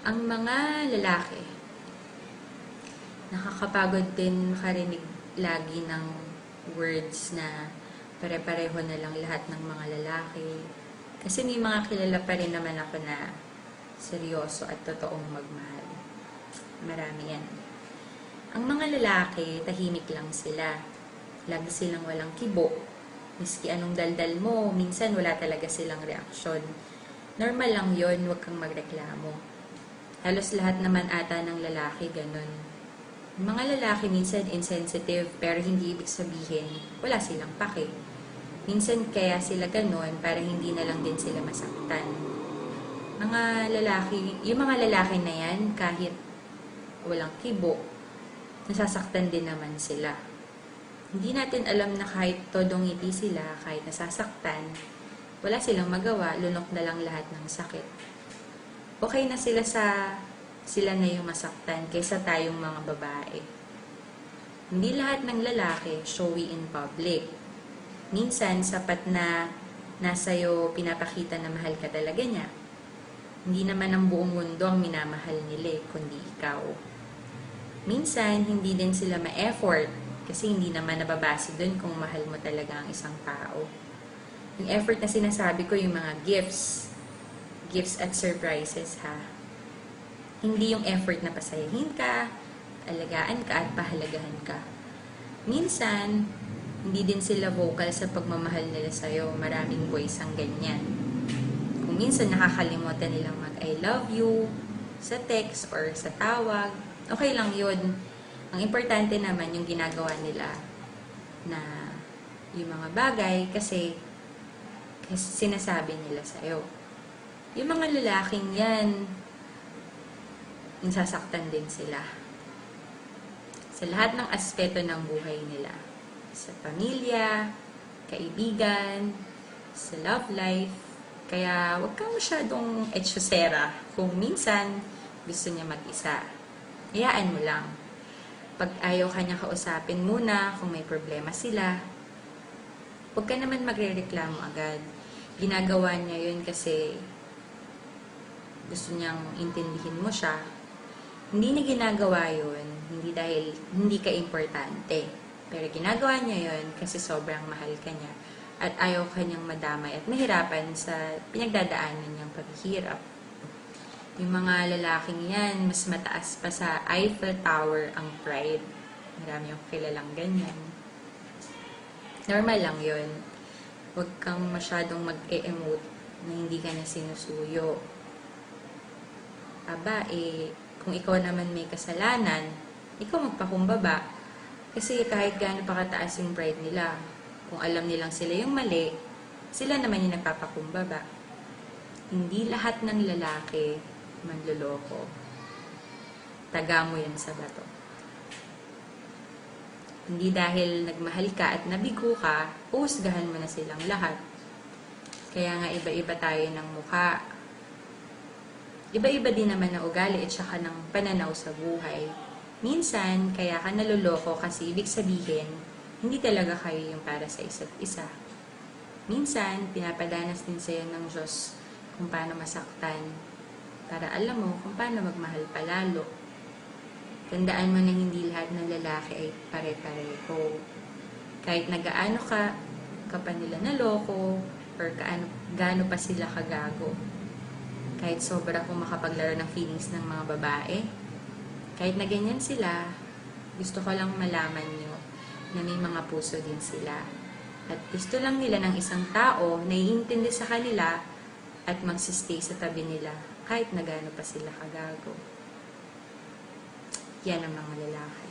Ang mga lalaki, nakakapagod din makarinig lagi ng words na pare-pareho na lang lahat ng mga lalaki. Kasi may mga kilala pa rin naman ako na seryoso at totoong magmahal. Marami yan. Ang mga lalaki, tahimik lang sila. Lagi silang walang kibo. Miski anong daldal mo, minsan wala talaga silang reaksyon. Normal lang yon, huwag kang magreklamo. Halos lahat naman ata ng lalaki ganun. Mga lalaki minsan insensitive pero hindi ibig sabihin wala silang pake. Minsan kaya sila ganun para hindi na lang din sila masaktan. Yung mga lalaki na yan kahit walang kibo, nasasaktan din naman sila. Hindi natin alam na kahit todong ngiti sila, kahit nasasaktan, wala silang magawa, lunok na lang lahat ng sakit. Okay na sila na yung masaktan kaysa tayong mga babae. Hindi lahat ng lalaki showy in public. Minsan, sapat na nasa'yo pinapakita na mahal ka talaga niya. Hindi naman ang buong mundo ang minamahal nila, kundi ikaw. Minsan, hindi din sila ma-effort kasi hindi naman nababase dun kung mahal mo talaga ang isang tao. Yung effort na sinasabi ko, yung mga gifts at surprises ha. Hindi yung effort na pasayahin ka, alagaan ka at pahalagahan ka. Minsan, hindi din sila vocal sa pagmamahal nila sa'yo. Maraming boys ang ganyan. Kung minsan nakakalimutan nilang mag-I love you sa text or sa tawag, okay lang yun. Ang importante naman yung ginagawa nila na yung mga bagay kasi sinasabi nila sa'yo. Yung mga lalaking yan, nasasaktan din sila. Sa lahat ng aspeto ng buhay nila. Sa pamilya, kaibigan, sa love life. Kaya huwag kang masyadong etsyosera kung minsan gusto niya mag-isa. Hayaan mo lang. Pag ayaw ka niya kausapin muna kung may problema sila, huwag ka naman magre-reklamo agad. Ginagawa niya yun kasi gusto niyang intindihin mo siya. Hindi niya ginagawa yun, hindi dahil hindi ka importante. Pero ginagawa niya yun kasi sobrang mahal ka niya at ayaw ka niyang madamay at mahirapan sa pinagdadaanan niyang paghihirap. Yung mga lalaking yan, mas mataas pa sa Eiffel Tower ang pride. Marami yung kilalang ganyan. Normal lang yun. Huwag kang masyadong mag-e-emote na hindi ka na sinusuyo. Kung ikaw naman may kasalanan, ikaw magpakumbaba. Kasi kahit gaano pa kataas yung pride nila, kung alam nilang sila yung mali, sila naman yung nagpapakumbaba. Hindi lahat ng lalaki manloloko. Taga mo yan sa bato. Hindi dahil nagmahal ka at nabigo ka, uhusgahan mo na silang lahat. Kaya nga iba-iba tayo ng mukha. Iba-iba din naman na ugali at saka ng pananaw sa buhay. Minsan, kaya ka naluloko kasi ibig sabihin, hindi talaga kayo yung para sa isa't isa. Minsan, pinapadanas din sa'yo ng Diyos kung paano masaktan para alam mo kung paano magmahal palalo. Tandaan mo na hindi lahat ng lalaki ay pare-pareho. Kahit nagaano ka pa nila naloko, or gaano pa sila kagago. Kahit sobra kung makapaglaro ng feelings ng mga babae, kahit na ganyan sila, gusto ko lang malaman nyo na may mga puso din sila. At gusto lang nila ng isang tao na iintindi sa kanila at magsistay sa tabi nila kahit na gaano pa sila kagago. Yan ang mga lalaki.